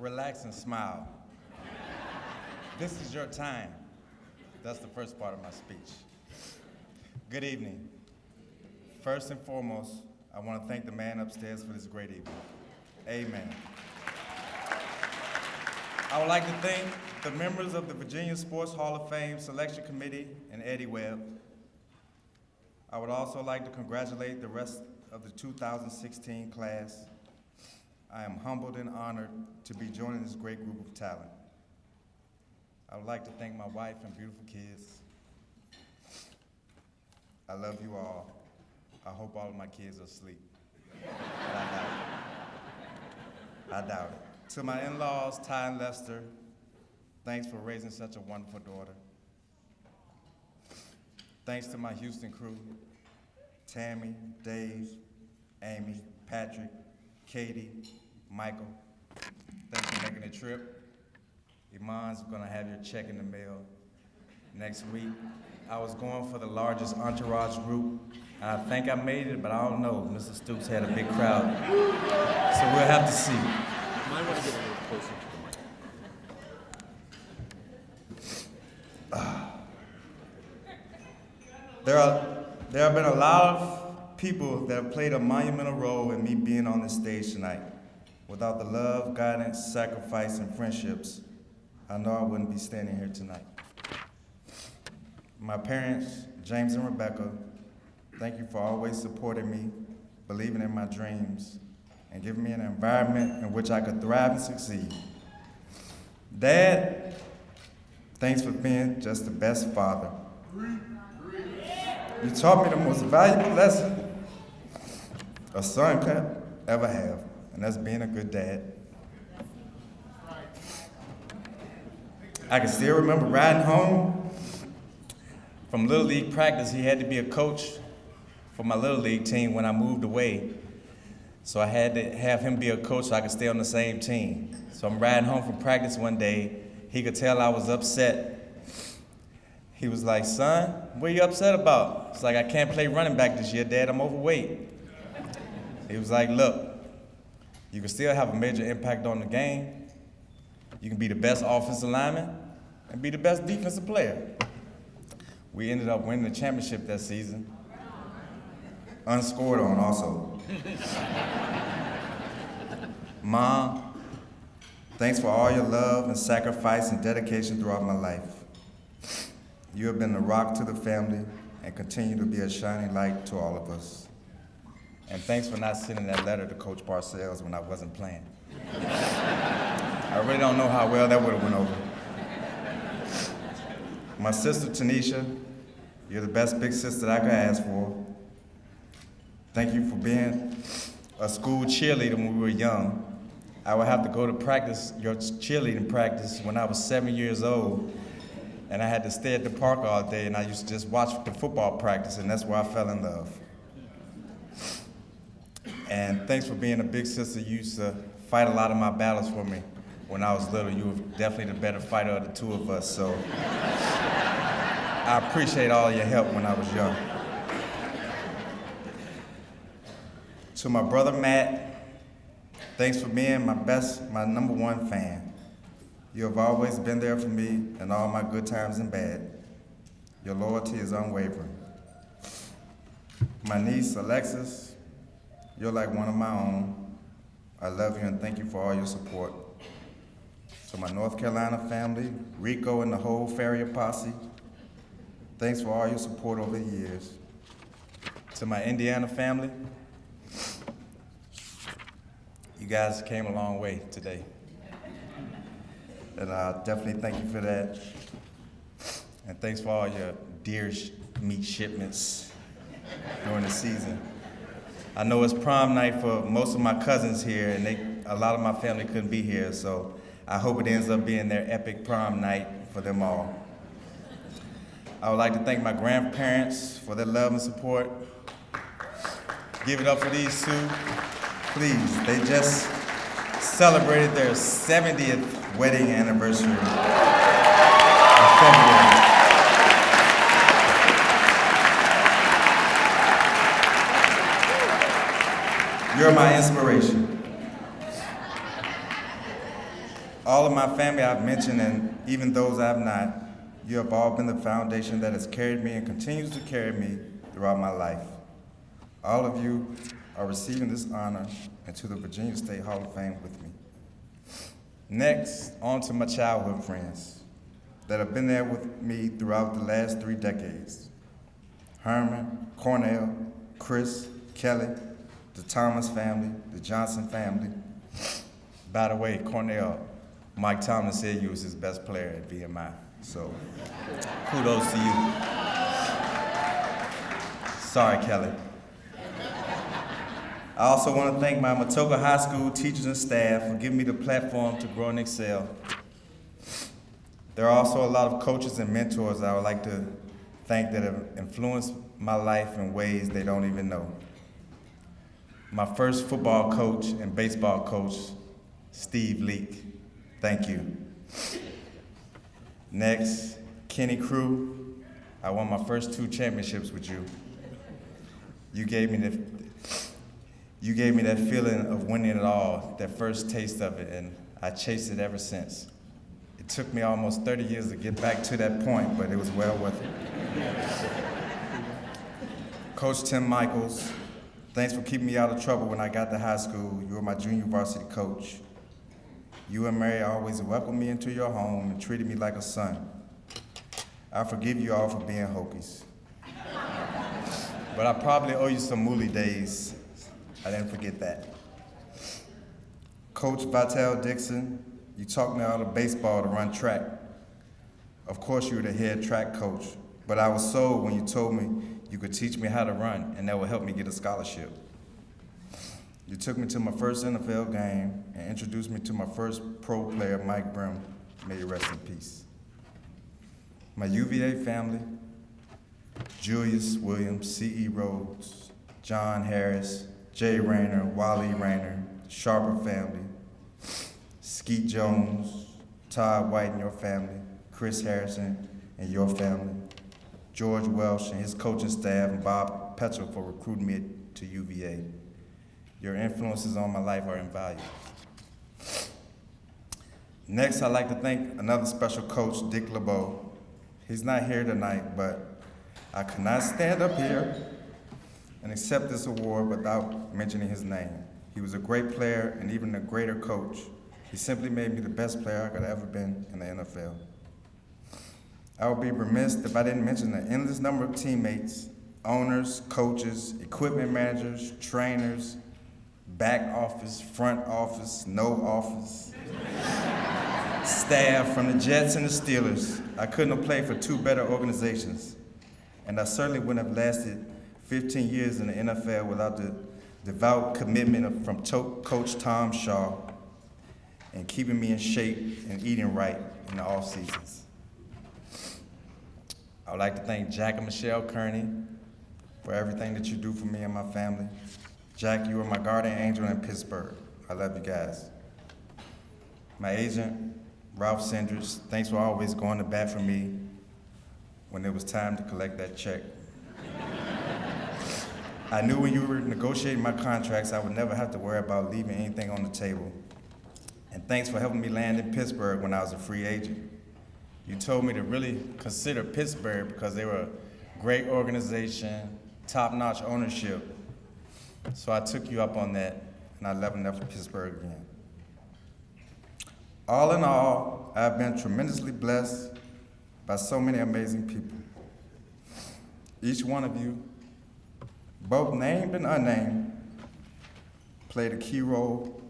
relax and smile. This is your time. That's the first part of my speech. Good evening. First and foremost, I want to thank the man upstairs for this great evening. Amen. I would like to thank the members of the Virginia Sports Hall of Fame Selection Committee and Eddie Webb. I would also like to congratulate the rest of the 2016 class. I am humbled and honored to be joining this great group of talent. I would like to thank my wife and beautiful kids. I love you all. I hope all of my kids are asleep. But I doubt it. To my in-laws, Ty and Lester, thanks for raising such a wonderful daughter. Thanks to my Houston crew, Tammy, Dave, Amy, Patrick, Katie, Michael. Thanks for making the trip. Iman's gonna have your check in the mail next week. I was going for the largest entourage group, and I think I made it, but I don't know. Mr. Stoops had a big crowd, so we'll have to see. You might want to get a little closer to the mic. There have been a lot of people that have played a monumental role in me being on this stage tonight. Without the love, guidance, sacrifice, and friendships, I know I wouldn't be standing here tonight. My parents, James and Rebecca, thank you for always supporting me, believing in my dreams, and giving me an environment in which I could thrive and succeed. Dad, thanks for being just the best father. You taught me the most valuable lesson a son could ever have, and that's being a good dad. I can still remember riding home from Little League practice. He had to be a coach for my Little League team when I moved away. So I had to have him be a coach so I could stay on the same team. So I'm riding home from practice one day. He could tell I was upset. He was like, son, what are you upset about? It's like, I can't play running back this year, Dad, I'm overweight. He was like, look, you can still have a major impact on the game. You can be the best offensive lineman and be the best defensive player. We ended up winning the championship that season. Unscored on also. Mom, thanks for all your love and sacrifice and dedication throughout my life. You have been a rock to the family and continue to be a shining light to all of us. And thanks for not sending that letter to Coach Parcells when I wasn't playing. I really don't know how well that would have went over. My sister Tanisha, you're the best big sister that I could ask for. Thank you for being a school cheerleader when we were young. I would have to go to practice, your cheerleading practice, when I was 7 years old, and I had to stay at the park all day, and I used to just watch the football practice, and that's where I fell in love. And thanks for being a big sister. You used to fight a lot of my battles for me when I was little. You were definitely the better fighter of the two of us, so I appreciate all your help when I was young. To my brother Matt, thanks for being my number one fan. You have always been there for me in all my good times and bad. Your loyalty is unwavering. My niece Alexis, you're like one of my own. I love you and thank you for all your support. To my North Carolina family, Rico and the whole Farrior posse, thanks for all your support over the years. To my Indiana family, you guys came a long way today. And I definitely thank you for that. And thanks for all your deer meat shipments during the season. I know it's prom night for most of my cousins here, and a lot of my family couldn't be here, so I hope it ends up being their epic prom night for them all. I would like to thank my grandparents for their love and support. Give it up for these two. Please, they just celebrated their 70th wedding anniversary in February. You're my inspiration. All of my family I've mentioned, and even those I've not, you have all been the foundation that has carried me and continues to carry me throughout my life. All of you are receiving this honor into the Virginia State Hall of Fame with me. Next, on to my childhood friends that have been there with me throughout the last 3 decades. Herman, Cornell, Chris, Kelly, the Thomas family, the Johnson family. By the way, Cornell, Mike Tomlin said you was his best player at VMI, so kudos to you. Sorry, Kelly. I also want to thank my Matoka High School teachers and staff for giving me the platform to grow and excel. There are also a lot of coaches and mentors I would like to thank that have influenced my life in ways they don't even know. My first football coach and baseball coach, Steve Leak. Thank you. Next, Kenny Crew. I won my first 2 championships with you. You gave me that feeling of winning it all, that first taste of it, and I chased it ever since. It took me almost 30 years to get back to that point, but it was well worth it. Coach Tim Michaels, thanks for keeping me out of trouble when I got to high school. You were my junior varsity coach. You and Mary always welcomed me into your home and treated me like a son. I forgive you all for being Hokies. But I probably owe you some Mooley days. I didn't forget that. Coach Vital Dixon, you taught me out of baseball to run track. Of course, you were the head track coach, but I was sold when you told me you could teach me how to run, and that would help me get a scholarship. You took me to my first NFL game and introduced me to my first pro player, Mike Brim. May you rest in peace. My UVA family, Julius Williams, C.E. Rhodes, John Harris, Jay Rayner, Wally Rayner, Sharper family, Skeet Jones, Todd White and your family, Chris Harrison and your family, George Welsh and his coaching staff, and Bob Petchel for recruiting me to UVA. Your influences on my life are invaluable. Next, I'd like to thank another special coach, Dick LeBeau. He's not here tonight, but I could not stand up here and accept this award without mentioning his name. He was a great player and even a greater coach. He simply made me the best player I could have ever been in the NFL. I would be remiss if I didn't mention the endless number of teammates, owners, coaches, equipment managers, trainers, back office, front office, no office, staff from the Jets and the Steelers. I couldn't have played for 2 better organizations, and I certainly wouldn't have lasted 15 years in the NFL without the devout commitment from Coach Tom Shaw and keeping me in shape and eating right in the off seasons. I would like to thank Jack and Michelle Kearney for everything that you do for me and my family. Jack, you were my guardian angel in Pittsburgh. I love you guys. My agent, Ralph Senders, thanks for always going to bat for me when it was time to collect that check. I knew when you were negotiating my contracts, I would never have to worry about leaving anything on the table. And thanks for helping me land in Pittsburgh when I was a free agent. You told me to really consider Pittsburgh because they were a great organization, top-notch ownership. So I took you up on that, and I never left Pittsburgh again. All in all, I've been tremendously blessed by so many amazing people. Each one of you, both named and unnamed, played a key role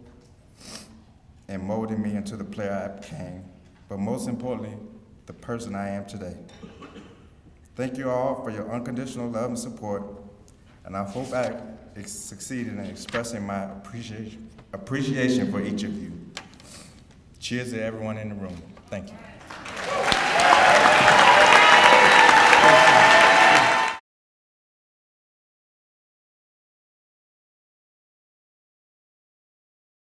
in molding me into the player I became, but most importantly, the person I am today. Thank you all for your unconditional love and support, and I hope I succeeded in expressing my appreciation for each of you. Cheers to everyone in the room. Thank you.